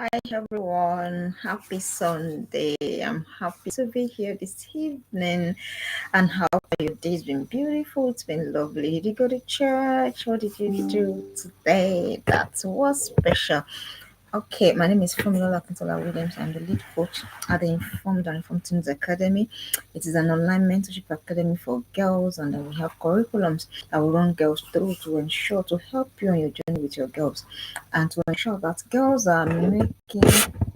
Hi everyone, happy Sunday. I'm happy to be here this evening. And how your day's been beautiful? It's been lovely. Did you go to church? What did you do today? That was special. Okay, my name is Fumiola Akintola Williams. I'm the lead coach at the Informed and Informed Teams Academy. It is an online mentorship academy for girls, and we have curriculums that will run girls through to ensure to help you on your journey with your girls and to ensure that girls are making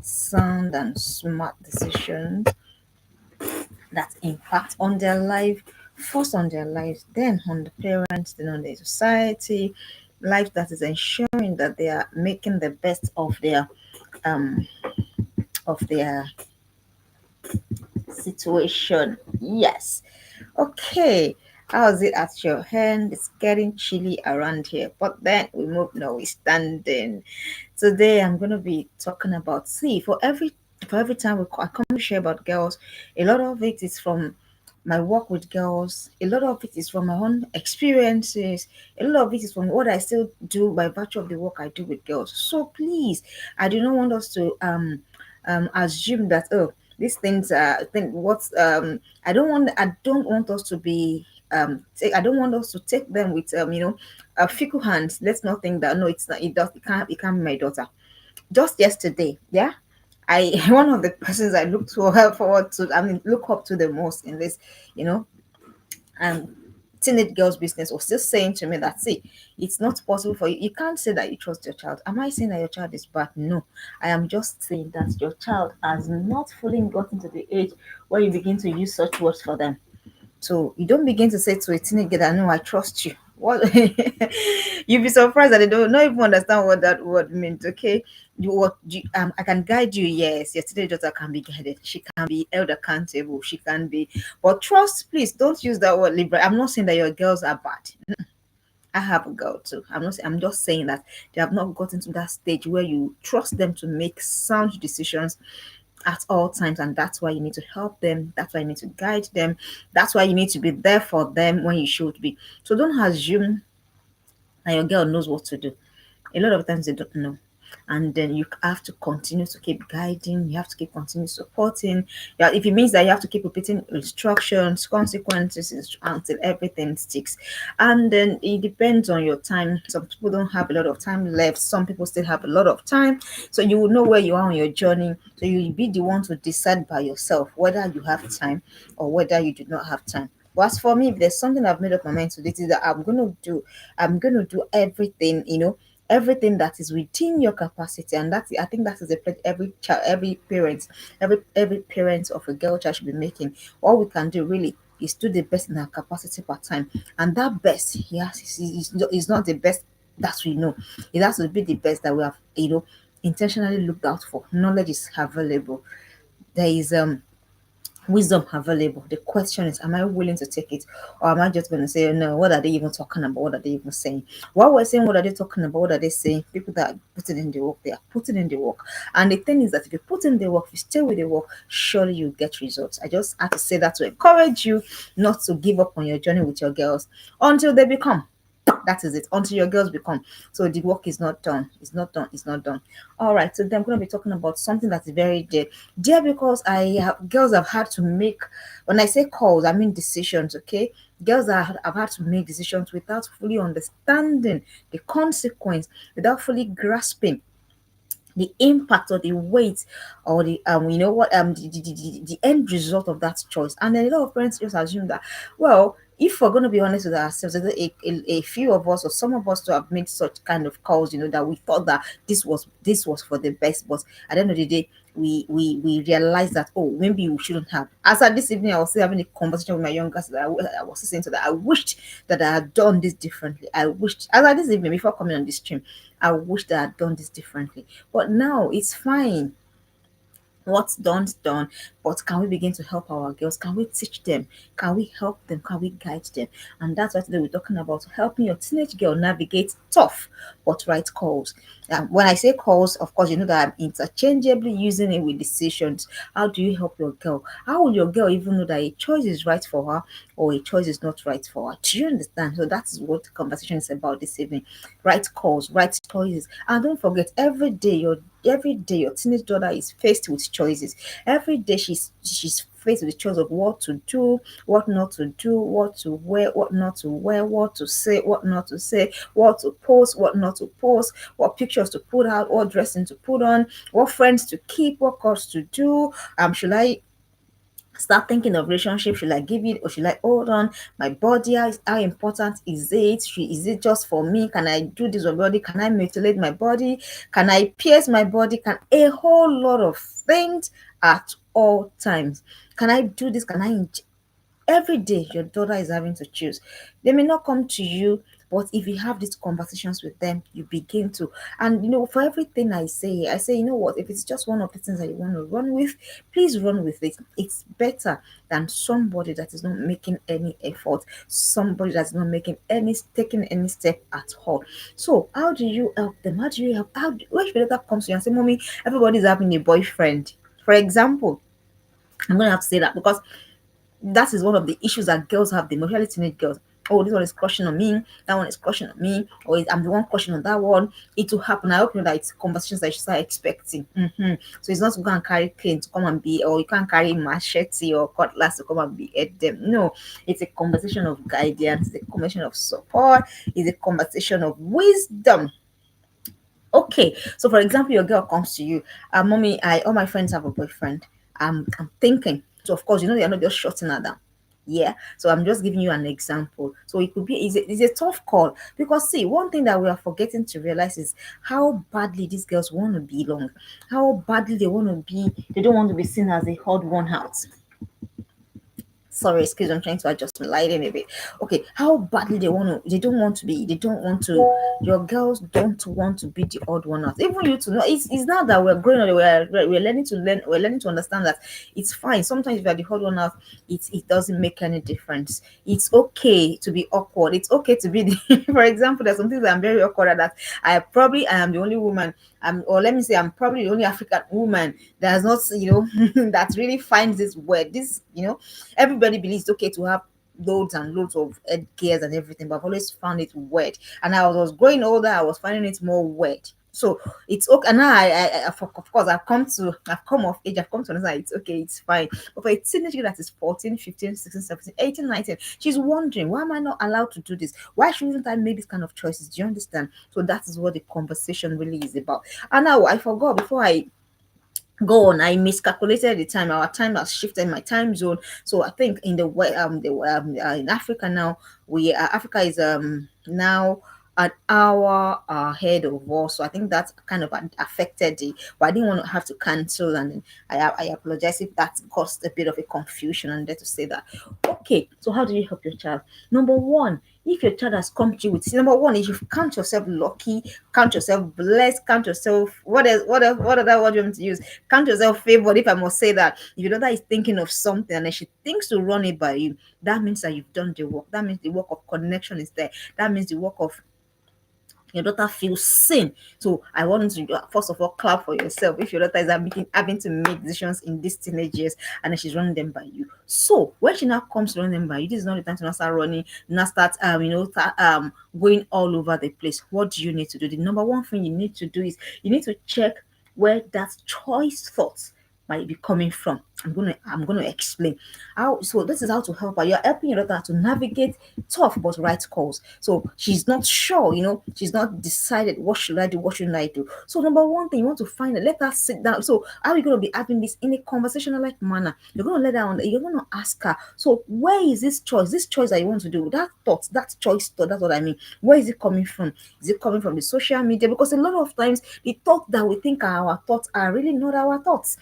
sound and smart decisions that impact on their life, first on their lives, then on the parents, then on the society, life that is ensuring that they are making the best um of their situation. Yes. Okay. How's it at your hand? It's getting chilly around here, but then we move now. We standing. Today I'm gonna be talking about for every time I come to share about girls, a lot of it is from my work with girls, a lot of it is from my own experiences, a lot of it is from what I still do by virtue of the work I do with girls. So please, I do not want us to assume that these things are think what's I don't want us to be I don't want us to take them with fickle hands. Let's not think that no, it's not, it can't be my daughter. Just yesterday, yeah, I one of the persons I look to her forward to, I mean, look up to the most in this, you know, um, teenage girls business was still saying to me that, see, it's not possible for you. You can't say that you trust your child. Am I saying that your child is bad? No, I am just saying that your child has not fully gotten to the age where you begin to use such words for them. So you don't begin to say to a teenager that no, I trust you. What you'll be surprised that they don't not even understand what that word means. Okay, I can guide you. Yes, your teenage daughter can be guided. She can be held accountable. She can be, but trust. Please don't use that word liberal. I'm not saying that your girls are bad. I have a girl too. I'm just saying that they have not gotten to that stage where you trust them to make sound decisions at all times, and that's why you need to help them, that's why you need to guide them, that's why you need to be there for them when you should be. So don't assume that your girl knows what to do. A lot of times they don't know, and then you have to continue to keep guiding, you have to keep continue supporting. Yeah, if it means that you have to keep repeating instructions, consequences until everything sticks. And then it depends on your time. Some people don't have a lot of time left, some people still have a lot of time, so you will know where you are on your journey, so you will be the one to decide by yourself whether you have time or whether you do not have time. But as for me, if there's something I've made up my mind to do, it is that I'm gonna do everything, everything that is within your capacity. And that's, I think that is a pledge every child, every parent of a girl child should be making. All we can do really is do the best in our capacity per time, and that best, yes, is not the best that we know. It has to be the best that we have, intentionally looked out for. Knowledge is available. There is wisdom available. The question is, am I willing to take it, or am I just going to say, no, what are they even talking about? What are they even saying? While we're saying what are they talking about, what are they saying? People that are putting in the work, they are putting in the work. And the thing is that if you put in the work, if you stay with the work, surely you get results. I just have to say that to encourage you not to give up on your journey with your girls until they become. That is it. Until your girls become. So the work is not done. It's not done. It's not done. All right. So then I'm going to be talking about something that is very dear. Dear, because girls have had to make, when I say calls, I mean decisions. Okay. Girls have had to make decisions without fully understanding the consequence, without fully grasping the impact or the weight or the the end result of that choice. And then a lot of parents just assume that, well, if we're going to be honest with ourselves, there's a few of us or some of us to have made such kind of calls, that we thought that this was for the best, but at the end of the day, we realized that, oh, maybe we shouldn't have. As at this evening, I was still having a conversation with my younger sister. I was saying to that, I wished that I had done this differently. I wished, as at this evening, before coming on this stream, I wish that I had done this differently. But now it's fine. What's done is done. But can we begin to help our girls? Can we teach them? Can we help them? Can we guide them? And that's what today we're talking about, helping your teenage girl navigate tough but right calls. When I say calls, of course, you know that I'm interchangeably using it with decisions. How do you help your girl? How will your girl even know that a choice is right for her or a choice is not right for her? Do you understand? So that's what the conversation is about this evening. Right calls, right choices. And don't forget, every day every day your teenage daughter is faced with choices. Every day she's faced with the choice of what to do, what not to do, what to wear, what not to wear, what to say, what not to say, what to post, what not to post, what pictures to put out, what dressing to put on, what friends to keep, what course to do. Should I start thinking of relationship? Should I give it or should I hold on? My body, how important is it? Is it just for me? Can I do this with my body? Can I mutilate my body? Can I pierce my body? Can a whole lot of things at all times? Can I do this? Can I every day your daughter is having to choose. They may not come to you, but if you have these conversations with them, you begin to. And for everything I say, you know what, if it's just one of the things that you want to run with, please run with it. It's better than somebody that is not making any effort, somebody that's not making any taking any step at all. So how do you help them? How do you help? When your daughter comes to you and say, Mommy, everybody's having a boyfriend, for example, I'm gonna have to say that because that is one of the issues that girls have, the especially teenage girls. Oh, this one is crushing on me, that one is crushing on me, or I'm the one crushing on that one. It will happen. I hope you know that it's conversations that you start expecting. So it's not to go and carry cane to come and be, or you can't carry machete or cutlass to come and be at them. No, it's a conversation of guidance, it's a conversation of support, it's a conversation of wisdom. Okay, so for example, your girl comes to you, Mommy, I all my friends have a boyfriend. I'm thinking. So of course, they're not just shutting her down. Yeah. So I'm just giving you an example. So it could be it's a tough call because see, one thing that we are forgetting to realize is how badly these girls want to belong, how badly they want to be. They don't want to be seen as a odd one out. Sorry, excuse me, I'm trying to adjust my lighting a bit. Okay, how badly they don't want to be, they don't want to, your girls don't want to be the odd one out. Even you to know, it's not that we're growing up, we're we're learning to understand that it's fine. Sometimes if you're the odd one out, it doesn't make any difference. It's okay to be awkward, it's okay to be the for example, there's some things that I'm very awkward at that I am the only woman, or let me say I'm probably the only African woman that's not, that really finds this word, this, everybody believes it's okay to have loads and loads of headgears and everything, but I've always found it weird. And I was growing older, I was finding it more weird. So it's okay. And now of course, I've come of age, I've come to understand it's okay, it's fine. But for a teenager that is 14, 15, 16, 17, 18, 19, she's wondering, why am I not allowed to do this? Why shouldn't I make this kind of choices? Do you understand? So that is what the conversation really is about. And now I forgot before I go on, I miscalculated the time. Our time has shifted, my time zone. So I think in in Africa now, we Africa is now an hour ahead of us. So I think that kind of affected it. But I didn't want to have to cancel, and I apologize if that caused a bit of a confusion. And there to say that. Okay, so how do you help your child? Number one, if your child has come to you with, number one, if you count yourself lucky, count yourself blessed, count yourself what other word do you want me to use? Count yourself favored, if I must say that. If your daughter is thinking of something and then she thinks to run it by you, that means that you've done the work. That means the work of connection is there. That means the work of your daughter feels seen. So I want you to first of all clap for yourself if your daughter is having to make decisions in these teenage years and then she's running them by you. So when she now comes running them by you, this is not the time to now start running, now start going all over the place. What do you need to do? The number one thing you need to do is you need to check where that choice thoughts might be coming from. I'm gonna explain how. So this is how to help her. You're helping your daughter to navigate tough but right calls. So she's not sure, she's not decided what should I do, what shouldn't I do. So number one thing you want to find it, let her sit down. So how are you gonna be having this in a conversational like manner? You're gonna let her on. You're gonna ask her. So where is this choice? This choice that you want to do, that thought, that choice thought. That's what I mean. Where is it coming from? Is it coming from the social media? Because a lot of times the thought that we think are our thoughts are really not our thoughts.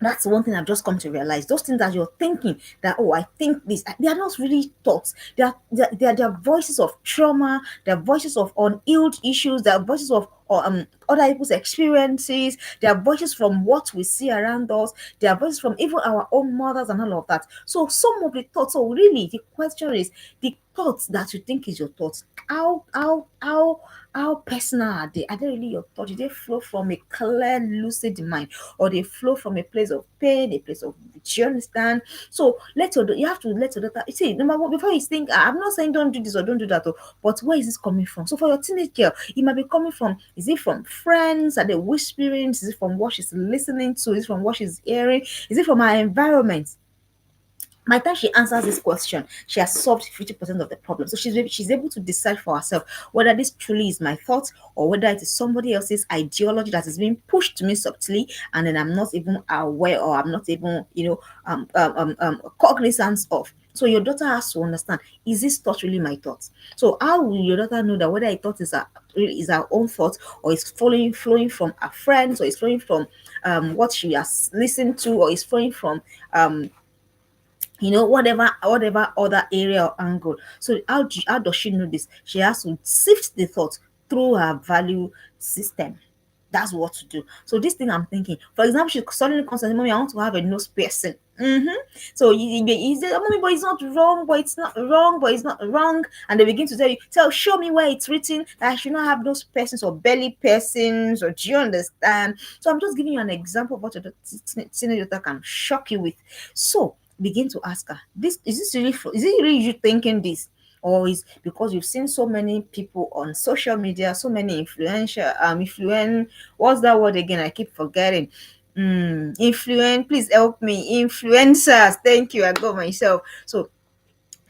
That's one thing I've just come to realize. Those things that you're thinking that, oh, I think this, they are not really thoughts. They are voices of trauma, they're voices of unhealed issues, they're voices of other people's experiences, they are voices from what we see around us, they are voices from even our own mothers and all of that. So some of the thoughts, so really the question is the thoughts that you think is your thoughts. How personal are they? Are they really your thoughts? Do they flow from a clear, lucid mind, or they flow from a place of pain, a place of, do you understand? So you have to let your daughter, you see, number one, before you think, I'm not saying don't do this or don't do that, but where is this coming from? So for your teenage girl, it might be coming from Is it from friends? Are they whispering? Is it from what she's listening to? Is it from what she's hearing? Is it from her environment? By the time she answers this question, she has solved 50% of the problem. So she's able to decide for herself whether this truly is my thought or whether it is somebody else's ideology that is being pushed to me subtly, and then I'm not even aware, or I'm not even, cognizant of. So your daughter has to understand: is this thought really my thought? So how will your daughter know that whether a thought is her own thought, or is flowing from her friends, or is flowing from what she has listened to, or is flowing from um whatever other area or angle? So how does she know this? She has to sift the thought through her value system. That's what to do. So this thing I'm thinking, for example, she suddenly comes and say, "Mommy, I want to have a nose piercing." So you say, "Oh, mommy, but it's not wrong, but it's not wrong, but it's not wrong," and they begin to show me where it's written that I should not have nose piercings or belly piercings, or do you understand? So I'm just giving you an example of what your teenage daughter can shock you with. So begin to ask her, this is this really is it really you thinking this, or is because you've seen so many people on social media, so many influential what's that word again? I keep forgetting. Please help me. Influencers. Thank you. I got myself. So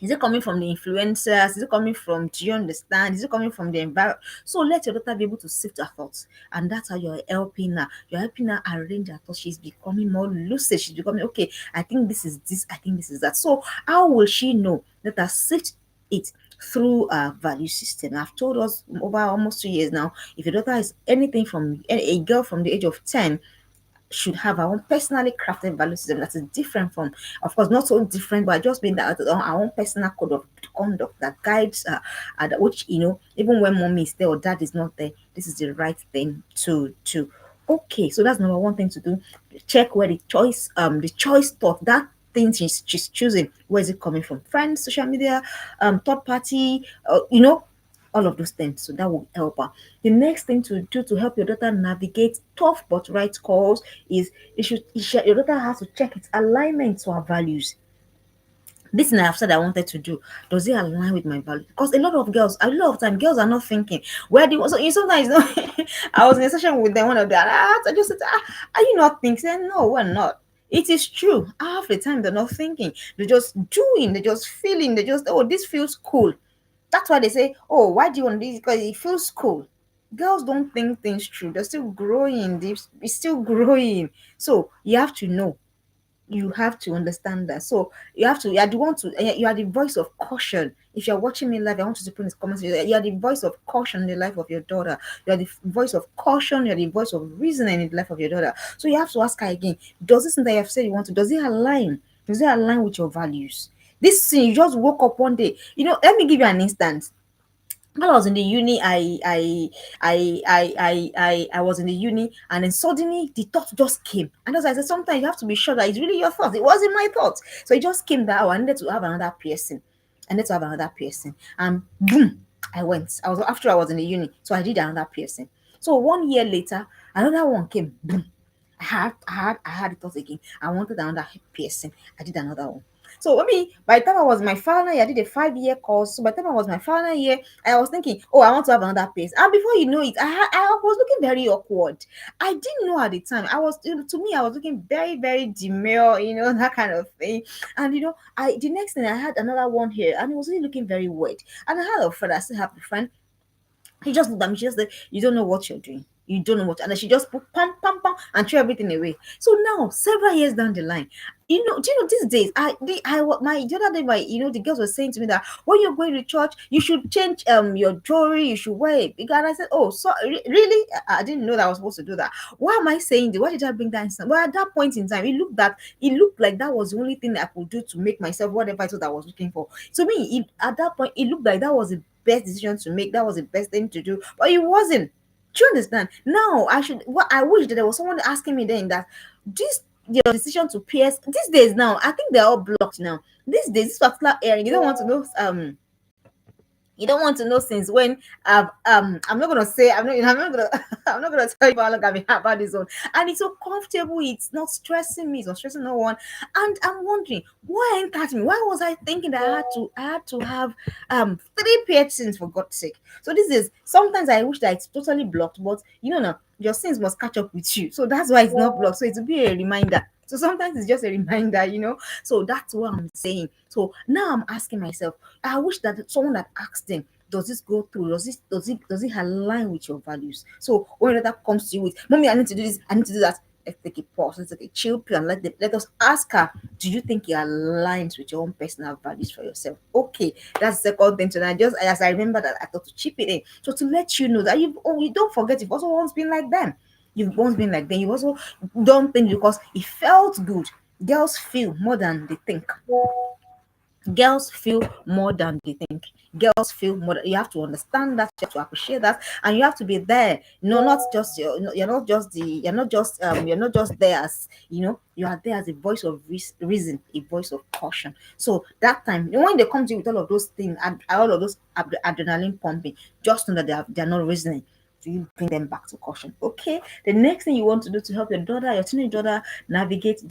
is it coming from the influencers? Is it coming from, do you understand? Is it coming from the environment? So let your daughter be able to sift her thoughts. And that's how you're helping her. You're helping her arrange her thoughts. She's becoming more lucid. She's becoming, okay, I think this is this, I think this is that. So how will she know that I sift it through our value system? I've told us over almost 2 years now, if your daughter is anything from a girl from the age of 10, should have our own personally crafted value system that is different from, of course, not so different, but just being that our own personal code of conduct that guides which, even when mommy is there or dad is not there, this is the right thing to do. Okay, so that's number one thing to do. Check where the choice thought, that thing she's choosing, where is it coming from? Friends, social media, third party, all of those things. So that will help her. The next thing to do to help your daughter navigate tough but right calls is your daughter has to check its alignment to her values. This thing I've said I wanted to do, does it align with my values? Because a lot of time, girls are not thinking where do you, so you sometimes I was in a session with them, one of them, I just said, are you not thinking? They said, no, we're not. It is true. Half the time they're not thinking, they're just doing, they're just feeling, they just, oh, this feels cool. That's why they say, "Oh, why do you want this?" Because it feels cool. Girls don't think things through. They're still growing. It's still growing. So you have to know. You have to understand that. So you are the one to, you are the voice of caution. If you're watching me live, I want you to put in the comments. You are the voice of caution in the life of your daughter. You are the voice of caution. You are the voice of reasoning in the life of your daughter. So you have to ask her again: does this thing that you have said you want to? Does it align? Does it align with your values? This thing you just woke up one day. Let me give you an instance. While I was in the uni, I was in the uni, and then suddenly the thought just came. And as I said, sometimes you have to be sure that it's really your thought. It wasn't my thought. So it just came that, oh, I needed to have another piercing. I needed to have another piercing. And boom, I went. I was in the uni. So I did another piercing. So 1 year later, another one came. Boom. I had the thought again. I wanted another piercing. I did another one. So by the time I was my final year, I did a 5 year course. So by the time I was my final year, I was thinking, oh, I want to have another piercing. And before you know it, I was looking very awkward. I didn't know at the time. To me, I was looking very, very demure, that kind of thing. And the next thing I had another one here, and it was really looking very weird. And I had a friend, I still have a friend. He just looked at me. She just said, "You don't know what you're doing. You don't know what." And then she just put pam pam pam and threw everything away. So now, several years down the line, do you know these days? The other day, the girls were saying to me that when you're going to church, you should change your jewelry. You should wear it. Because I said, "Oh, so really? I didn't know that I was supposed to do that. Why am I saying this? Why did I bring that in?" Well, at that point in time, it looked like that was the only thing I could do to make myself whatever I thought I was looking for. To me, at that point, it looked like that was the best decision to make. That was the best thing to do, but it wasn't. Do you understand? Now I wish that there was someone asking me then that this your decision to pierce these days. Now I think they're all blocked now. These days, this particular area, you don't want to know. You don't want to know since when. I'm not gonna say, I'm not gonna I'm not gonna tell you how long I've been about this one. And it's so comfortable, it's not stressing me, it's not stressing no one. And I'm wondering why ain't that me? Why was I thinking that I had to have three piercings, for God's sake? So this is, sometimes I wish that it's totally blocked, but you know now your sins must catch up with you. So that's why it's not blocked. So it will be a reminder. So sometimes it's just a reminder, So that's what I'm saying. So now I'm asking myself, I wish that someone had asked them, does this go through? Does it align with your values? So when that comes to you with, mommy, I need to do this, I need to do that. Let's take a pause, let's take a chill pill, and let us ask her, do you think it aligns with your own personal values for yourself? Okay, that's the second thing. So I just, as I remember that, I thought to chip it in. So to let you know that you don't forget, you've also once been like them. You've once been like them. You've also done things because it felt good. Girls feel more than they think. Girls feel more than they think. Girls feel more you have to understand that, you have to appreciate that, and you have to be there. No, not just you're not just there as, you are there as a voice of reason, a voice of caution. So that time when they come to you with all of those things and all of those adrenaline pumping, just know that they're not reasoning. So you bring them back to caution. Okay. The next thing you want to do to help your teenage daughter navigate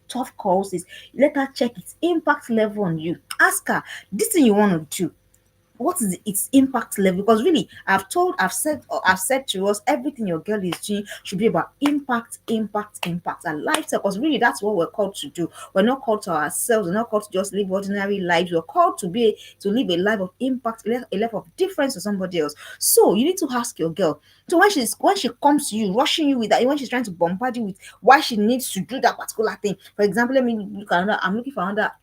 tough calls is, let her check its impact level on you. Ask her, this thing you want to do, what is its impact level? Because really, I've said to us, everything your girl is doing should be about impact, impact, impact, and lifestyle. Because really, that's what we're called to do. We're not called to ourselves. We're not called to just live ordinary lives. We're called to live a life of impact, a life of difference to somebody else. So you need to ask your girl. So when she comes to you, rushing you with that, when she's trying to bombard you with why she needs to do that particular thing. For example, let me look at another. I'm looking for another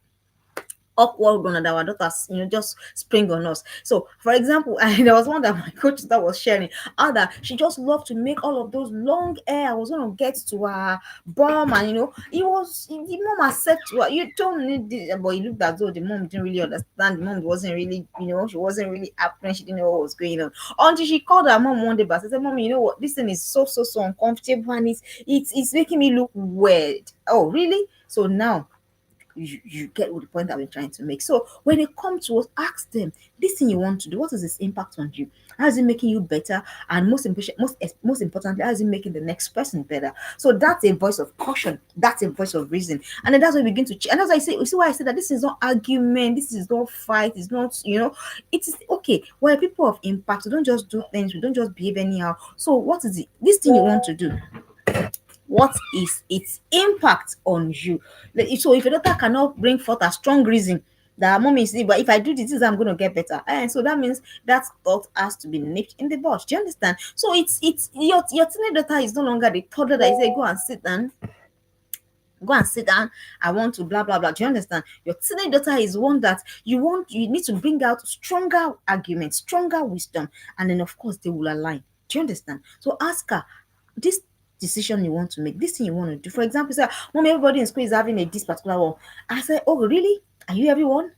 awkward one that our daughters, just spring on us. So, for example, there was one that my coach that was sharing, other she just loved to make all of those long hair. I was gonna get to her bum, and the mom has said to her, "You don't need this," but it looked as though the mom didn't really understand. The mom wasn't really, she wasn't really happy. She didn't know what was going on until she called her mom one day back. I said, "Mommy, you know what? This thing is so uncomfortable, and it's making me look weird." Oh, really? So now you get what the point that we're trying to make. So when they come to us, ask them, this thing you want to do, what is its impact on you? How is it making you better? And most importantly, how is it making the next person better? So that's a voice of caution. That's a voice of reason. And then that's why we begin to and as I say, you see why I say that this is not argument, this is not fight, it's not, it is okay. We're people of impact. We don't just do things, we don't just behave anyhow. So what is it? This thing you want to do, what is its impact on you? So if your daughter cannot bring forth a strong reason that, mommy, see, but if I do this, I'm going to get better, and so that means that thought has to be nipped in the bud. Do you understand? So it's your teenage daughter is no longer the toddler that you say, go and sit down, I want to blah blah blah. Do you understand? Your teenage daughter is one that you need to bring out stronger arguments, stronger wisdom, and then of course they will align. Do you understand? So ask her, this decision you want to make, this thing you want to do. For example, say, "Mom, everybody in school is having this particular one." I say, "Oh, really? Are you everyone?"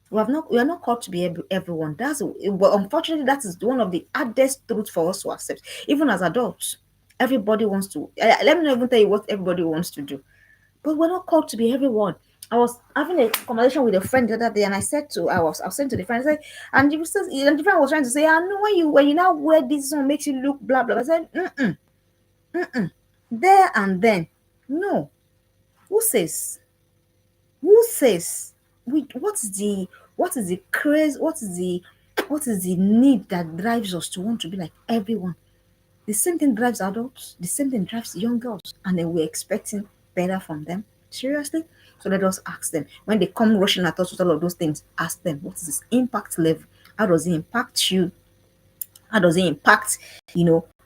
We are not called to be everyone. But unfortunately, that is one of the hardest truths for us to accept. Even as adults, everybody wants to. Let me not even tell you what everybody wants to do, but we're not called to be everyone. I was having a conversation with a friend the other day, and I was saying to the friend, I said, and the friend was trying to say, "I know when you now wear this one makes you look blah blah." I said, there and then, no. Who says? Who says? What is the craze? What is the need that drives us to want to be like everyone? The same thing drives adults, the same thing drives young girls, and then we're expecting better from them. Seriously? So let us ask them. When they come rushing at us with all of those things, ask them, what is this impact level? How does it impact you? How does it impact,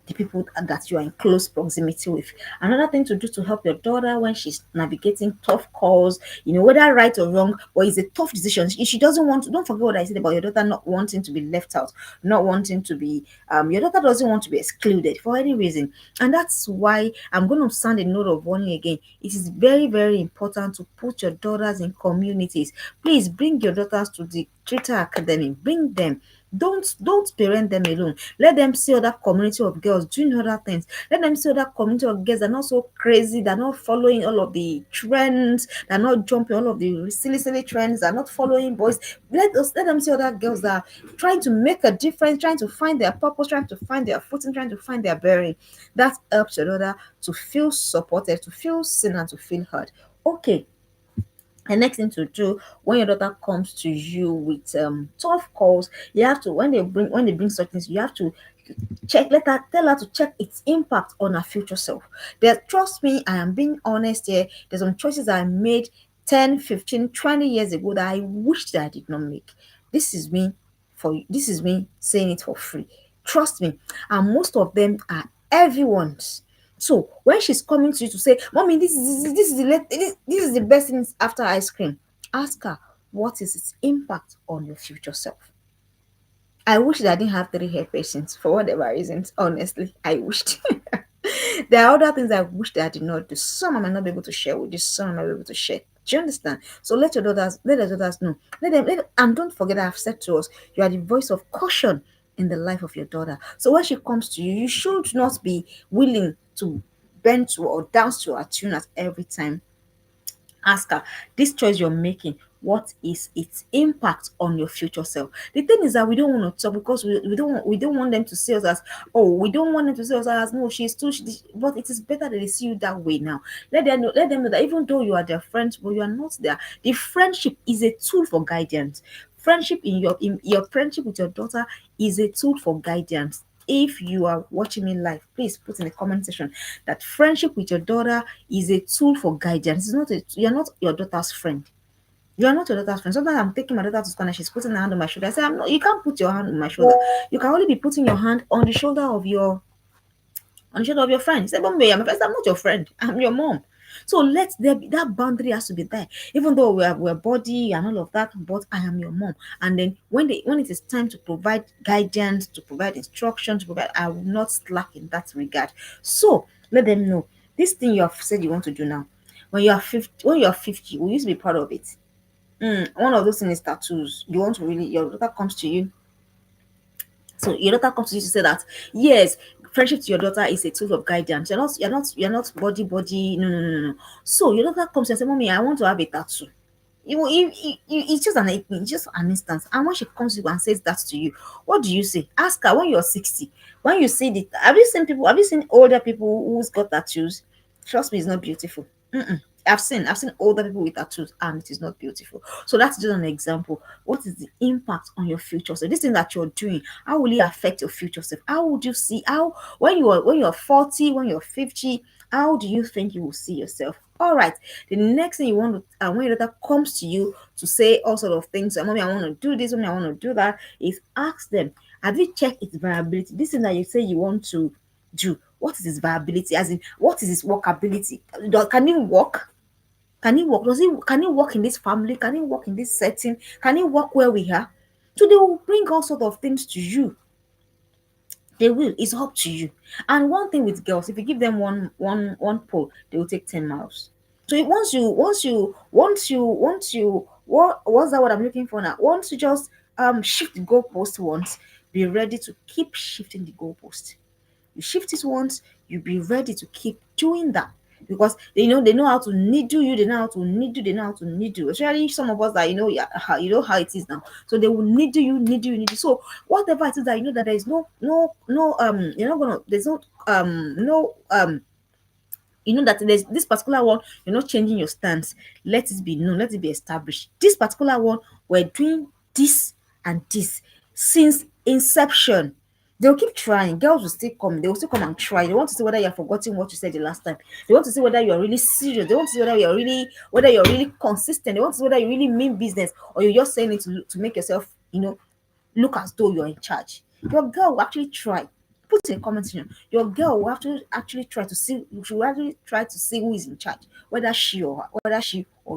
the people that you are in close proximity with? Another thing to do to help your daughter when she's navigating tough calls, whether right or wrong, but it's a tough decision. If she doesn't want to, don't forget what I said about your daughter not wanting to be left out, not wanting to be, your daughter doesn't want to be excluded for any reason. And that's why I'm going to sound a note of warning again. It is very, very important to put your daughters in communities. Please bring your daughters to the Twitter Academy. Bring them. Don't parent them alone. Let them see other community of girls doing other things. Let them see other community of girls that are not so crazy, they're not following all of the trends, they're not jumping all of the silly trends, they're not following boys. Let them see other girls that are trying to make a difference, trying to find their purpose, trying to find their footing, trying to find their bearing. That helps your daughter to feel supported, to feel seen, and to feel heard. Okay, the next thing to do when your daughter comes to you with tough calls, you have to, when they bring such things, you have to tell her to check its impact on her future self. There, trust me, I am being honest here. There's some choices I made 10, 15, 20 years ago that I wish that I did not make. This is me this is me saying it for free. Trust me. And most of them are everyone's. So when she's coming to you to say, Mommy, this is the best thing after ice cream, ask her, what is its impact on your future self? I wish that I didn't have three hair patients for whatever reasons. Honestly, I wished. There are other things I wish that I did not do. Some I might not be able to share with you, some I might be able to share. Do you understand? So let your daughters know. And don't forget, I've said to us, you are the voice of caution in the life of your daughter. So when she comes to you, you should not be willing to bend to or dance to her tune at every time. Ask her, this choice you're making, what is its impact on your future self? The thing is that we don't want to talk because we don't want them to see us as, oh, we don't want them to see us as, no, she's too but it is better that they see you that way now. Let them know that even though you are their friends, but you are not there. The friendship is a tool for guidance. In your friendship with your daughter is a tool for guidance. If you are watching me live, please put in the comment section that friendship with your daughter is a tool for guidance. You're not your daughter's friend. You are not your daughter's friend. Sometimes I'm taking my daughter to school and she's putting her hand on my shoulder. I say, I'm not, you can't put your hand on my shoulder. You can only be putting your hand on the shoulder of your friend. You say, Mommy, I'm a friend. I'm not your friend. I'm your mom. So let there be that boundary has to be there. Even though we're body and all of that, but I am your mom. And then when it is time to provide guidance, to provide instruction, to provide, I will not slack in that regard. So let them know this thing you have said you want to do now. When you are 50, will you be proud of it? One of those things is tattoos. You want to really, your daughter comes to you, so your daughter comes to you to say that yes, friendship to your daughter is a tool of guidance. You're not body. No, no, no, no, no. So your daughter comes and say, Mommy, I want to have a tattoo. It's just an instance. And when she comes to you and says that to you, what do you say? Ask her when you're 60. When you see the have you seen older people who's got tattoos? Trust me, it's not beautiful. Mm-mm. I've seen older people with tattoos and it is not beautiful. So that's just an example. What is the impact on your future? So this thing that you're doing, how will it affect your future self? How would you see how when you're 40, when you're 50, how do you think you will see yourself? All right. The next thing you want to, when your daughter comes to you to say all sort of things, Mommy, I want to do this, Mommy, I want to do that, is ask them, have you checked its viability? This thing that you say you want to do, what is its viability? As in, what is its workability? Can it work? Can it work? Can it work in this family? Can it work in this setting? Can it work where we are? So they will bring all sort of things to you. They will. It's up to you. And one thing with girls, if you give them one pole, they will take 10 miles. So once you what's that what I'm looking for now? Once you just shift the goalpost once, be ready to keep shifting the goalpost. You shift it once, you be ready to keep doing that. Because they know how to needle you, they know how to needle, they know how to needle. Especially some of us that yeah, you know how it is now. So they will needle. So whatever it is that you know that there is no you're not gonna there's no you know that there's this particular one, you're not changing your stance. Let it be known, let it be established. This particular one, we're doing this and this since inception. They'll keep trying. Girls will still come. They will still come and try. They want to see whether you're forgetting what you said the last time. They want to see whether you're really serious. They want to see whether you're really consistent. They want to see whether you really mean business or you're just saying it to make yourself, look as though you're in charge. Your girl will actually try. Put in the comment section. Your girl will have to actually try to see. She will actually try to see who is in charge, whether she or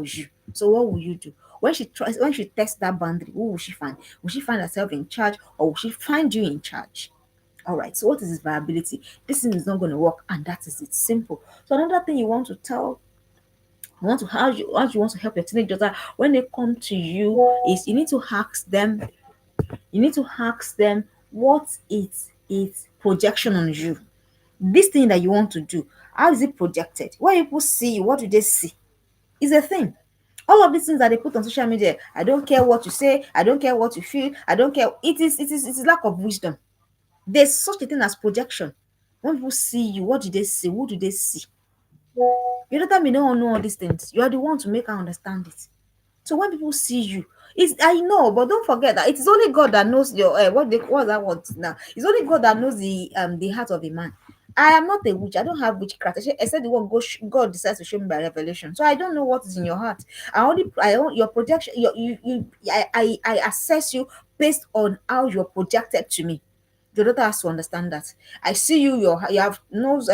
you. So what will you do when she tests that boundary? Who will she find? Will she find herself in charge, or will she find you in charge? All right. So what is his viability? This thing is not going to work, and that is it. Simple. So another thing you want to tell how you want to help your teenage daughter when they come to you is you need to ask them You need to ask them what is its projection on you. This thing that you want to do, how is it projected? When people see you, what do they see? Is a thing. All of these things that they put on social media, I don't care what you say, I don't care what you feel, I don't care. It is lack of wisdom. There's such a thing as projection. When people see you, what do they see? Who do they see? Your daughter may not know all these things. You are the one to make her understand it. So when people see you, it's I know, but don't forget that it is only God that knows your what's that word now? It's only God that knows the heart of a man. I am not a witch. I don't have witchcraft. I said the one God decides to show me by revelation. So I don't know what is in your heart. Your projection. I assess you based on how you're projected to me. Your daughter has to understand that. I see you. You have nose.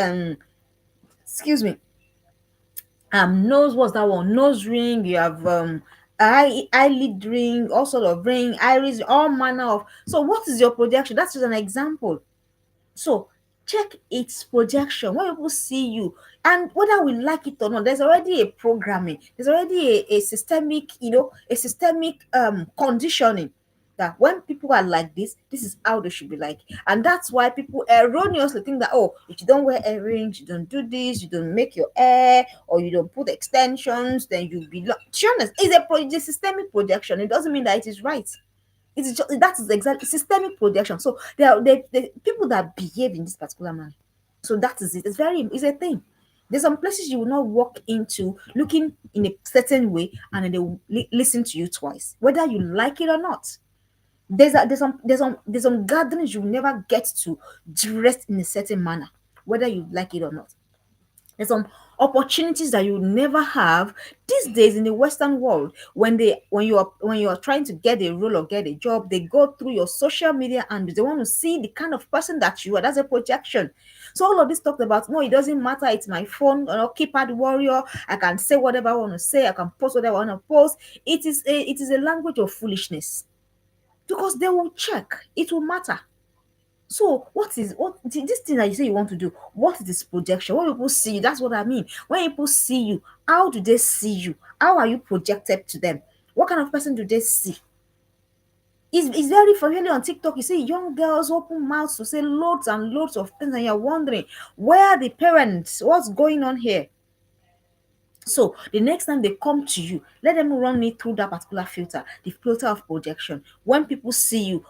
Excuse me, nose, what's that one, nose ring, you have eyelid ring, all sort of ring, iris, all manner of. So what is your projection? That's just an example. So check its projection when people see you, and whether we like it or not, there's already a programming, there's already a systemic, a systemic conditioning that when people are like this is how they should be like. And that's why people erroneously think that, oh, if you don't wear earrings, you don't do this, you don't make your hair, or you don't put extensions, then you belong. Do you understand? It's a systemic projection. It doesn't mean that it is right. It is just, that is exactly systemic projection. So there are people that behave in this particular manner. So that is it. It's a thing. There's some places you will not walk into looking in a certain way, and then they will listen to you twice, whether you like it or not. There's some gatherings you will never get to dress in a certain manner, whether you like it or not. There's some opportunities that you never have these days in the Western world. When you are trying to get a role or get a job, they go through your social media and they want to see the kind of person that you are. That's a projection. So all of this talked about, no, it doesn't matter. It's my phone, keypad warrior. I can say whatever I want to say. I can post whatever I want to post. It is a language of foolishness, because they will check. It will matter. So this thing that you say you want to do? What is this projection? When people see you, that's what I mean. When people see you, how do they see you? How are you projected to them? What kind of person do they see? It's very familiar on TikTok. You see young girls open mouths to say loads and loads of things, and you're wondering, where are the parents? What's going on here? So the next time they come to you, let them run it through that particular filter, the filter of projection. When people see you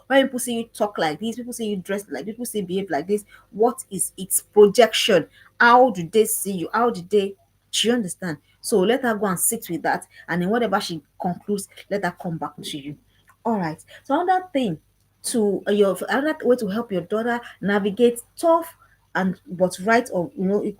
talk like this, people see you dress like this, people see you behave like this, what is its projection? How do they see you? Do you understand? So let her go and sit with that, and then whatever she concludes, let her come back to you. All right. So another thing to your another way to help your daughter navigate tough and but right, or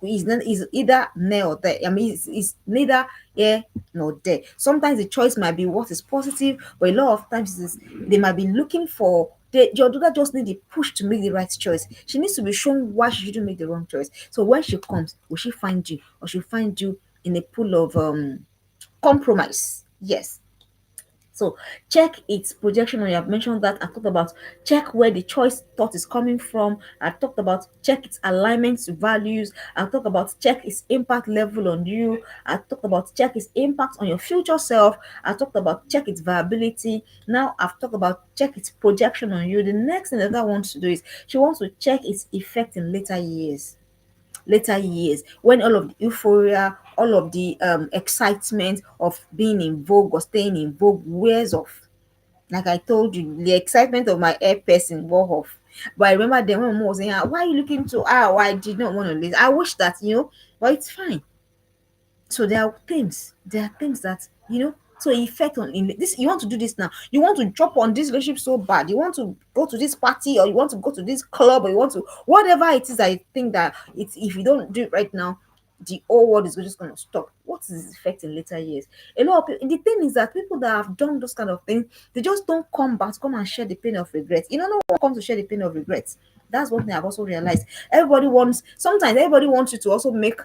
is either near or there. I mean, it's neither here nor there. Sometimes the choice might be what is positive, but a lot of times they might be looking for. Your daughter just need a push to make the right choice. She needs to be shown why she shouldn't make the wrong choice. So when she comes, will she find you, or she'll find you in a pool of compromise? Yes. So check its projection. I have mentioned that. I talked about check where the choice thought is coming from. I talked about check its alignment to values. I talked about check its impact level on you. I talked about check its impact on your future self. I talked about check its viability. Now I've talked about check its projection on you. The next thing that I want to do is she wants to check its effect in later years, when all of the euphoria, all of the excitement of being in vogue or staying in vogue wears off. Like I told you, the excitement of my hair person wore off. But I remember then when mom was saying, why are you looking to I did not want to listen. I wish that, but it's fine. So there are things that so effect on in this. You want to do this now, you want to drop on this relationship so bad, you want to go to this party, or you want to go to this club, or you want to whatever it is. I think that it's if you don't do it right now, the whole world is just going to stop. What is its effect in later years? A lot of people, the thing is that people that have done those kind of things, they just don't come back to come and share the pain of regret. No one comes to share the pain of regret. That's one thing I've also realized. Sometimes everybody wants you to also make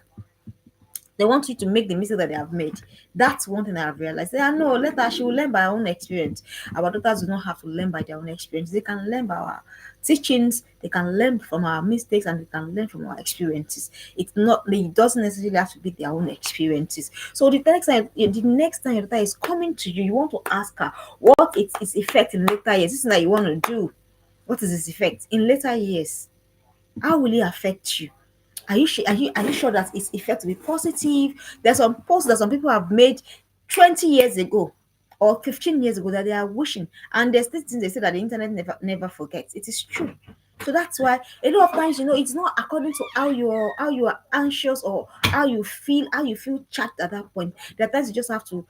They want you to make the mistake that they have made. That's one thing I have realized. They are no, let her, she will learn by her own experience. Our daughters do not have to learn by their own experience. They can learn by our teachings, they can learn from our mistakes, and they can learn from our experiences. It's not, it doesn't necessarily have to be their own experiences. So the next time your daughter is coming to you, you want to ask her what is its effect in later years. This is that you want to do. What is its effect in later years? How will it affect you? Are you sure that its effect will be positive? There's some posts that some people have made 20 years ago or 15 years ago that they are wishing, and there's this thing they say that the internet never forgets. It is true. So that's why a lot of times, it's not according to how you are anxious or how you feel chapped at that point. There are times you just have to,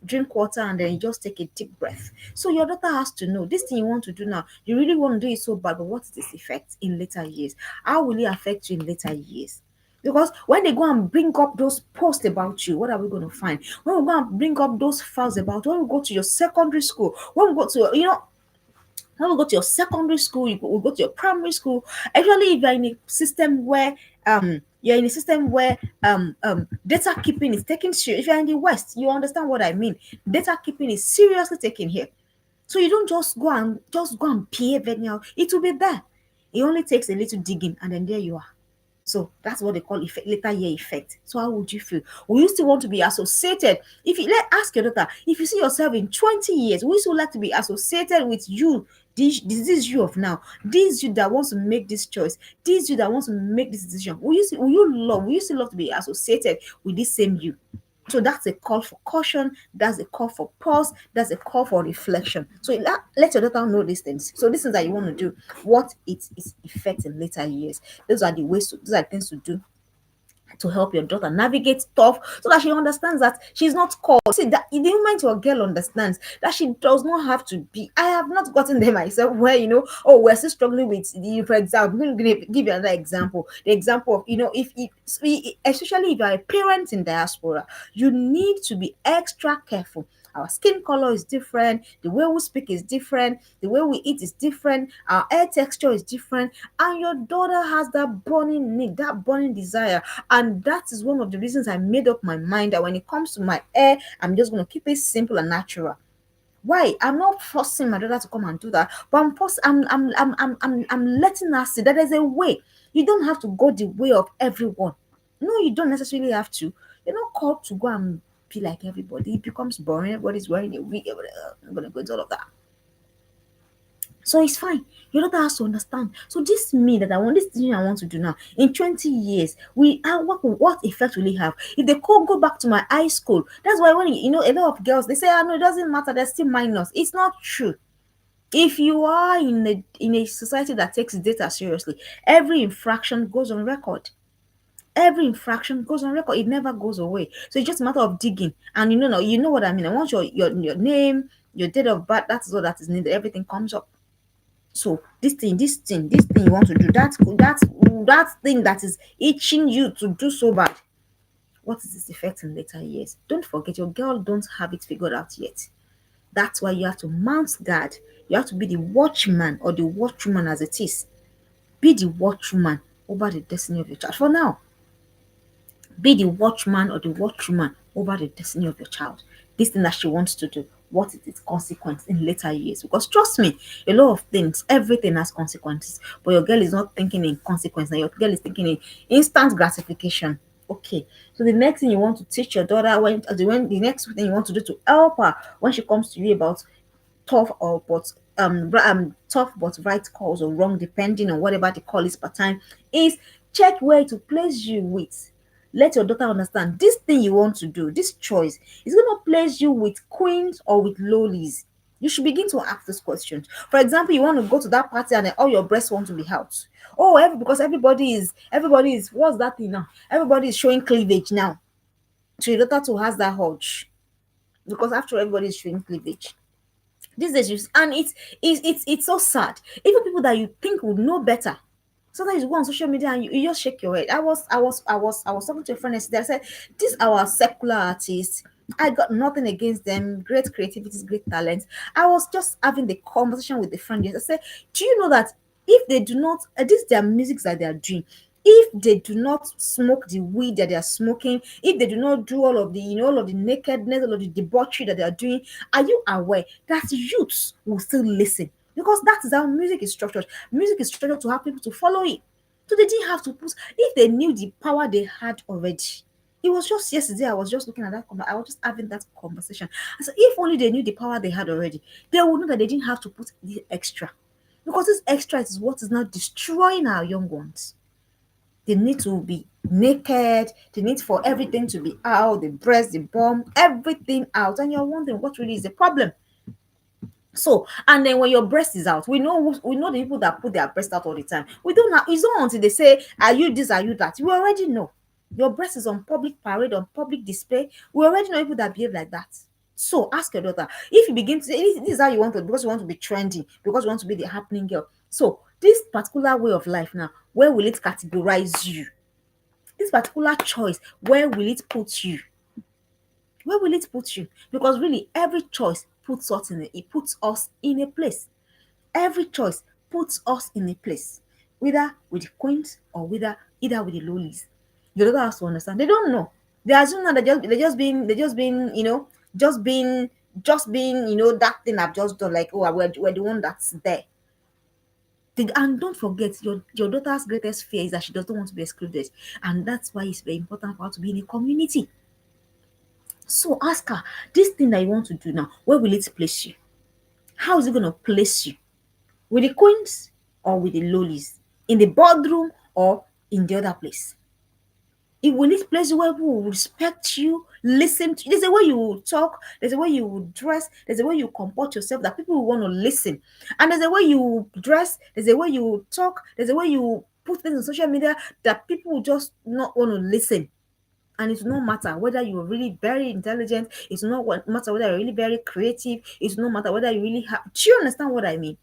drink water and then you just take a deep breath. So your daughter has to know this thing you want to do now. You really want to do it so bad, but what is this effect in later years? How will it affect you in later years? Because when they go and bring up those posts about you, what are we going to find? When we go and bring up those files about, when we go to your secondary school, when we go to, when we go to your secondary school, we go to your primary school. Actually, if you're in a system where data keeping is taken serious. If you're in the West, you understand what I mean. Data keeping is seriously taken here. So you don't just go and behave anyhow. It will be there. It only takes a little digging, and then there you are. So that's what they call effect, later year effect. So how would you feel? Will you still want to be associated? If you ask your daughter, if you see yourself in 20 years, will you still like to be associated with you? This you of now, this you that wants to make this choice, this you that wants to make this decision. Will you still love to be associated with this same you? So that's a call for caution. That's a call for pause. That's a call for reflection. So let your daughter know these things. So this is that you want to do. What it is effect in later years. Those are the things to do to help your daughter navigate stuff so that she understands that she's not called. See, that the moment your girl understands that she does not have to be, I have not gotten there myself where, oh, we're still struggling with for example, I'm going to give you another example. The example of, especially if you're a parent in diaspora, you need to be extra careful. Our skin color is different, the way we speak is different, the way we eat is different, our hair texture is different, and your daughter has that burning need, that burning desire. And that is one of the reasons I made up my mind that when it comes to my hair, I'm just going to keep it simple and natural. Why? I'm not forcing my daughter to come and do that, but I'm letting her see that there's a way. You don't have to go the way of everyone. No, you don't necessarily have to. You're not called to go and be like everybody. It becomes boring. Everybody's wearing a wig. I'm gonna go into all of that. So it's fine. Your daughter has to understand. So this me that I want, this thing I want to do now. In 20 years, what effect will it have? If they can't go back to my high school, that's why when a lot of girls they say, no, it doesn't matter, they're still minors. It's not true. If you are in a society that takes data seriously, every infraction goes on record. Every infraction goes on record. It never goes away. So it's just a matter of digging. And you know what I mean. I want your name, your date of birth, that's all that is needed. Everything comes up. So this thing you want to do, that thing that is itching you to do so bad. What is its effect in later years? Don't forget, your girl don't have it figured out yet. That's why you have to mount guard. You have to be the watchman or the watchwoman as it is. Be the watchwoman over the destiny of your child. For now, be the watchman or the watchwoman over the destiny of your child. This thing that she wants to do, what is its consequence in later years? Because trust me, a lot of things, everything has consequences. But your girl is not thinking in consequence. Now your girl is thinking in instant gratification. Okay. So the next thing you want to teach your daughter when the next thing you want to do to help her when she comes to you about tough but right calls or wrong, depending on whatever the call is per time, is check where to place you with. Let your daughter understand this thing you want to do, this choice is going to place you with queens or with lowlies. You should begin to ask these questions. For example, you want to go to that party and then all your breasts want to be out. Oh, because everybody is what's that thing now? Everybody is showing cleavage now. So your daughter too has that urge because after all, everybody is showing cleavage these days. And it's so sad. Even people that you think would know better, sometimes you go on social media and you just shake your head. I was talking to a friend yesterday. I said, these our secular artists. I got nothing against them. Great creativity, great talent. I was just having the conversation with the friend yesterday. I said, do you know that if they do not, this their music that they are doing, If they do not smoke the weed that they are smoking, if they do not do all of the, all of the nakedness, all of the debauchery that they are doing, are you aware that youths will still listen? Because that is how music is structured. Music is structured to have people to follow it. So they didn't have to put, if they knew the power they had already. It was just yesterday, I was just looking at that, I was just having that conversation. I said, if only they knew the power they had already, they would know that they didn't have to put the extra. Because this extra is what is now destroying our young ones. They need to be naked. They need for everything to be out, the breast, the bum, everything out. And you're wondering what really is the problem. So, and then when your breast is out, we know the people that put their breast out all the time. We don't have, it's not until they say, are you this, are you that? We already know. Your breast is on public parade, on public display. We already know people that behave like that. So ask your daughter, if you begin to say this is how you want to, because you want to be trendy, because you want to be the happening girl. So this particular way of life now, where will it categorize you? This particular choice, where will it put you? Where will it put you? Because really, every choice puts us in it puts us in a place. Every choice puts us in a place, whether with the queens or whether either with the lowlies. Your daughter has to understand. They don't know. They assume that they're just being, just being, that thing I've just done. Like, oh, we're the one that's there. And don't forget, your daughter's greatest fear is that she doesn't want to be excluded, and that's why it's very important for her to be in a community. So ask her, this thing that you want to do now, where will it place you? How is it going to place you? With the queens or with the lowlies? In the boardroom or in the other place? It will it place you where people will respect you, listen to you. There's a way you will talk, there's a way you will dress, there's a way you comport yourself that people will want to listen. And there's a way you dress, there's a way you talk, there's a way you put things on social media that people will just not want to listen. And it will not matter whether you're really very intelligent, it will not matter whether you're really very creative, it will not matter whether you really have. Do you understand what I mean?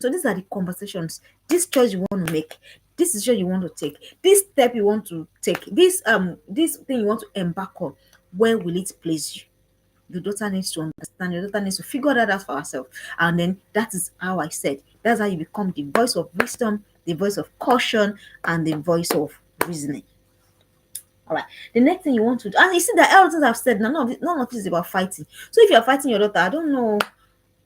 So these are the conversations, this choice you want to make, this decision you want to take, this step you want to take, this thing you want to embark on. Where will it place you? The daughter needs to understand, your daughter needs to figure that out for herself. And then that is how I said, that's how you become the voice of wisdom, the voice of caution, and the voice of reasoning. All right. The next thing you want to do, and you see that all things I've said, none of this is about fighting. So if you're fighting your daughter, I don't know.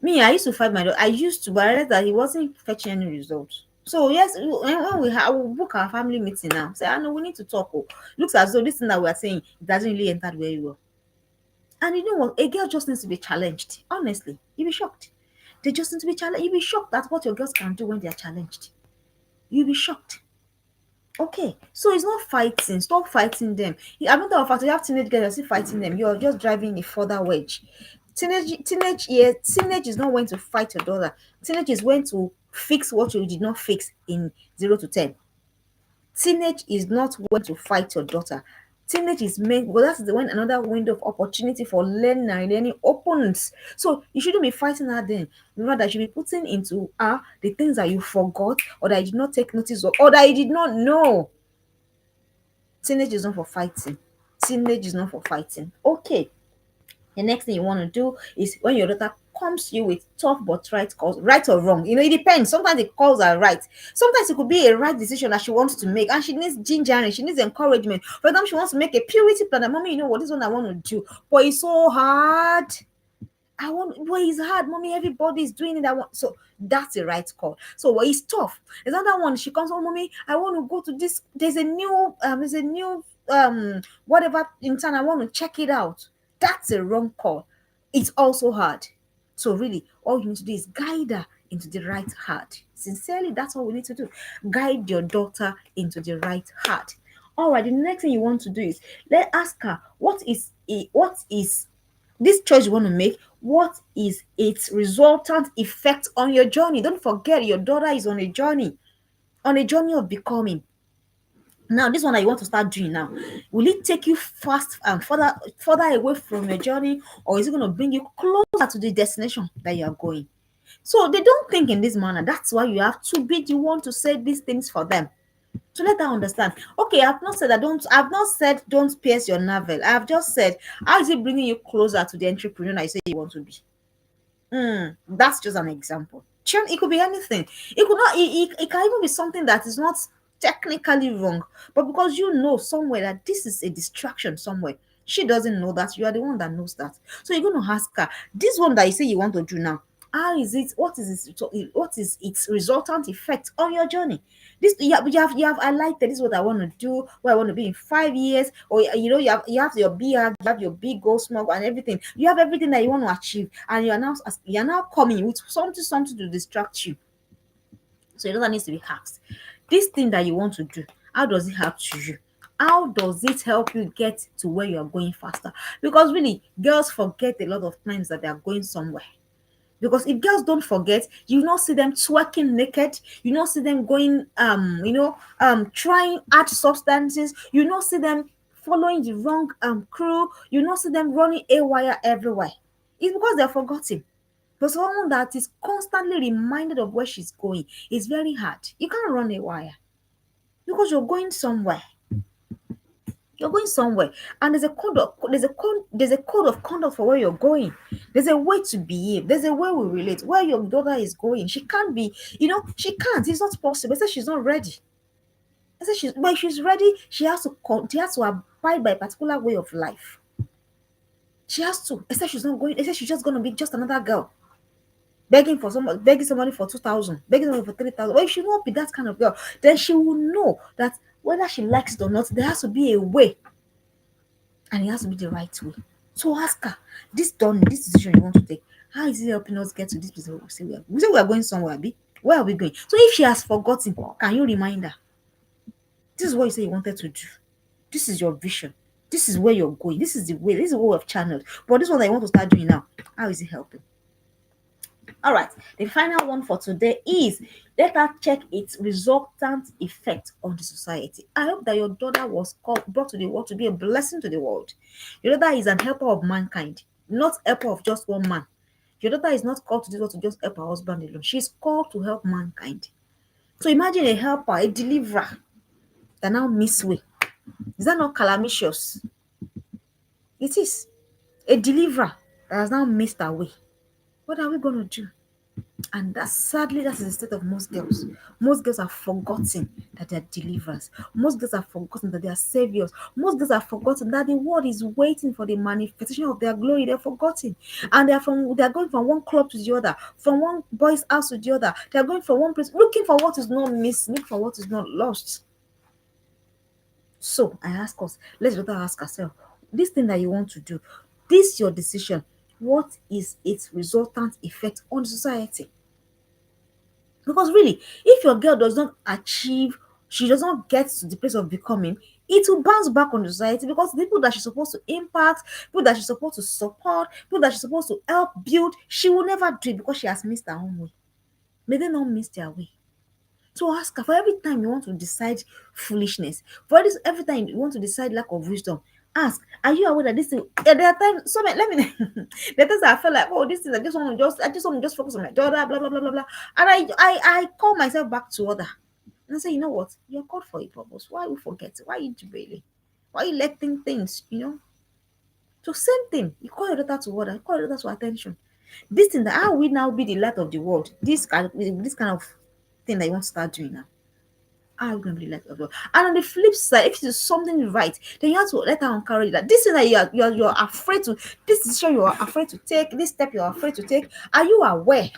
Me, I used to fight my daughter. I used to, but I realized that he wasn't fetching any results. So yes, when we'll book our family meeting now. Say, I know we need to talk. Oh, looks as though this thing that we are saying it doesn't really enter very well. And you know what? A girl just needs to be challenged. Honestly, you'll be shocked. They just need to be challenged. You'll be shocked at what your girls can do when they are challenged. You'll be shocked. Okay, so it's not fighting. Stop fighting them. I don't know if you have teenage girls, you're still fighting them. You're just driving a further wedge. Teenage is not when to fight your daughter. Teenage is when to fix what you did not fix in 0 to 10. Teenage is not when to fight your daughter. Teenage is meant, well, that's the when another window of opportunity for learning and learning opens. So you shouldn't be fighting her then. Rather, you should be putting into her the things that you forgot or that you did not take notice of or that you did not know. Teenage is not for fighting. Teenage is not for fighting. Okay. The next thing you want to do is when your daughter comes to you with tough but right calls, right or wrong. It depends. Sometimes the calls are right. Sometimes it could be a right decision that she wants to make, and she needs gingering, she needs encouragement. For example, she wants to make a purity plan. And mommy, you know what? This one I want to do, but it's so hard. Well, it's hard, mommy. Everybody's doing it. I want so that's the right call. So it's tough. There's another one. She comes home, mommy. I want to go to this. There's a new whatever intern. I want to check it out. That's a wrong call. It's also hard. So really, all you need to do is guide her into the right heart. Sincerely, that's all we need to do. Guide your daughter into the right heart. All right. The next thing you want to do is ask her what is this choice you want to make, what is its resultant effect on your journey? Don't forget, your daughter is on a journey of becoming. Now, this one that you want to start doing now, will it take you fast and further away from your journey, or is it going to bring you closer to the destination that you are going? So they don't think in this manner. That's why you have to be the one to say these things for them. To let her understand. Okay, I've not said don't pierce your navel. I've just said, how is it bringing you closer to the entrepreneur I say you want to be? That's just an example. It could be anything. It could not. It can even be something that is not technically wrong, but because you know somewhere that this is a distraction somewhere, she doesn't know that. You are the one that knows that. So you're going to ask her, this one that you say you want to do now, how is it? What is its resultant effect on your journey? This you have highlighted, this is what I want to do, where I want to be in 5 years, or you have your big, you have your big goal, small goal, and everything. You have everything that you want to achieve, and you're now coming with something to distract you. So it doesn't need to be asked. This thing that you want to do, how does it help to you? How does it help you get to where you are going faster? Because really, girls forget a lot of times that they are going somewhere. Because if girls don't forget, you not see them twerking naked, you not see them going trying hard substances, you not see them following the wrong crew, you not see them running a wire everywhere. It's because they're forgotten. For someone that is constantly reminded of where she's going, it's very hard. You can't run a wire because you're going somewhere. You're going somewhere, and there's a code of conduct for where you're going. There's a way to behave. There's a way we relate. Where your daughter is going, she can't be. She can't. It's not possible. I said she's not ready. I said when she's ready, she has to abide by a particular way of life. She has to. I said she's not going. I said she's just gonna be just another girl begging somebody for 2,000, begging somebody for 3,000. Well, if she won't be that kind of girl, then she will know that whether she likes it or not, there has to be a way, and it has to be the right way. So ask her, this decision you want to take, how is it helping us get to this place? We say we are going somewhere, Abi. Where are we going? So if she has forgotten, can you remind her? This is what you say you wanted to do. This is your vision. This is where you're going. This is the way. This is what we've channeled. But this one that you want to start doing now, how is it helping? All right, the final one for today is let us check its resultant effect on the society. I hope that your daughter was brought to the world to be a blessing to the world. Your daughter is an helper of mankind, not helper of just one man. Your daughter is not called to this world to just help her husband alone. She's called to help mankind. So imagine a helper, a deliverer that now miss way. Is that not calamitous? It is. A deliverer that has now missed her way. What are we going to do? And sadly, that is the state of most girls. Most girls are forgotten that they are deliverers. Most girls are forgotten that they are saviors. Most girls are forgotten that the world is waiting for the manifestation of their glory. They're forgotten. And they're going from one club to the other, from one boy's house to the other. They're going from one place, looking for what is not missing, looking for what is not lost. So I ask us, let's rather ask ourselves, this thing that you want to do, this your decision, what is its resultant effect on the society? Because really, if your girl does not achieve, she does not get to the place of becoming, it will bounce back on the society, because the people that she's supposed to impact, people that she's supposed to support, people that she's supposed to help build, she will never do it because she has missed her own way. May they not miss their way. So ask her, for every time you want to decide foolishness, every time you want to decide lack of wisdom, ask, are you aware that this thing, there are times, so let me there are times I feel like, oh, this is, I just want to focus on my daughter, blah blah blah blah blah. And I call myself back to order. And I say, you know what? You're called for a purpose. Why you forget? Why you derailing? Why you letting things? So same thing. You call your daughter to order, you call your daughter to attention. This thing that how we now be the light of the world, this kind of thing that you want to start doing now. How are we going to be the light of the world? And on the flip side, if it is something right, then you have to let her encourage that this thing that you're afraid to, this decision you are afraid to take, this step you're afraid to take. Are you aware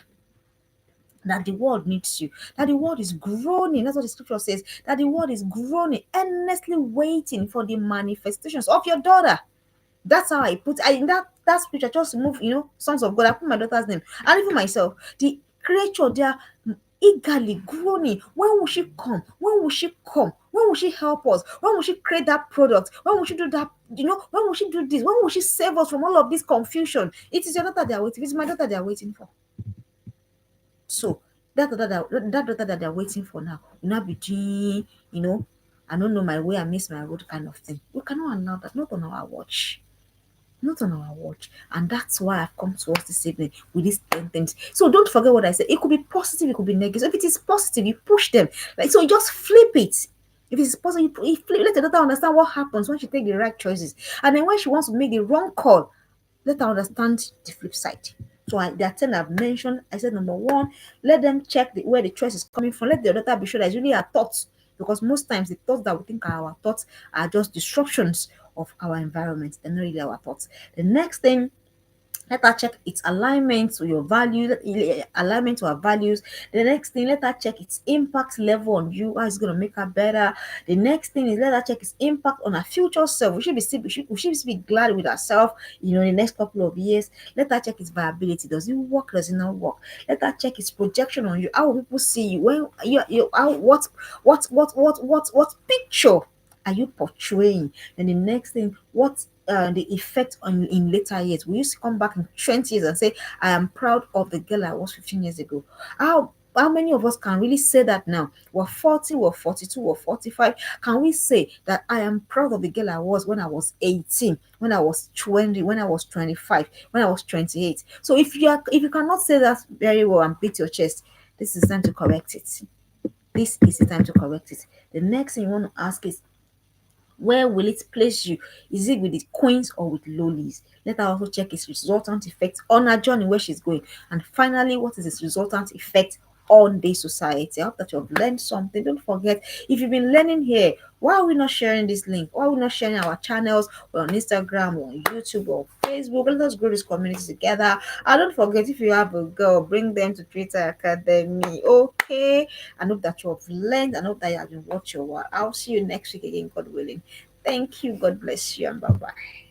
that the world needs you? That the world is groaning. That's what the scripture says. That the world is groaning, earnestly waiting for the manifestations of your daughter. That's how I put in that scripture. Just move, sons of God. I put my daughter's name, and even myself. The creature, they are eagerly groaning. When will she come? When will she come? When will she help us? When will she create that product? When will she do that? When will she do this? When will she save us from all of this confusion? It is your daughter they are waiting. It's my daughter they are waiting for. So that daughter that they're waiting for now will not be doing, I don't know my way, I miss my road kind of thing. We cannot allow that, not on our watch. Not on our watch. And that's why I've come to us this evening with these 10 things. So don't forget what I said. It could be positive, it could be negative. If it is positive, you push them. Like, so you just flip it. If it's positive, you flip, let the daughter understand what happens when she takes the right choices. And then when she wants to make the wrong call, let her understand the flip side. So there are 10 I've mentioned. I said number one, let them check where the choice is coming from. Let the daughter be sure that it's really her thoughts, because most times the thoughts that we think are our thoughts are just disruptions of our environment. They're not really our thoughts. The next thing, let her check its alignment to your value, alignment to her values. The next thing, let her check its impact level on you, how it's going to make her better. The next thing is let her check its impact on her future self. We should be glad with herself, in the next couple of years. Let her check its viability. Does it work? Does it not work? Let her check its projection on you. How will people see you? When you how what picture are you portraying? And the next thing, what the effect on in later years? We used to come back in 20 years and say, I am proud of the girl I was 15 years ago. How many of us can really say that now? We're 40, we're 42, we're 45. Can we say that I am proud of the girl I was when I was 18, when I was 20, when I was 25, when I was 28? So if you cannot say that very well and beat your chest, this is time to correct it. This is the time to correct it. The next thing you want to ask is, where will it place you? Is it with the queens or with lowlies? Let her also check its resultant effect on her journey, where she's going. And finally, what is its resultant effect on the society? I hope that you have learned something. Don't forget, if you've been learning here, why are we not sharing this link? Why are we not sharing our channels? We're on Instagram, or on YouTube, or Facebook. Let us grow this community together. And don't forget, if you have a girl, bring them to Twitter Academy. Okay. I hope that you have learned. I hope that you have been watching. I'll see you next week again, God willing. Thank you. God bless you, and bye bye.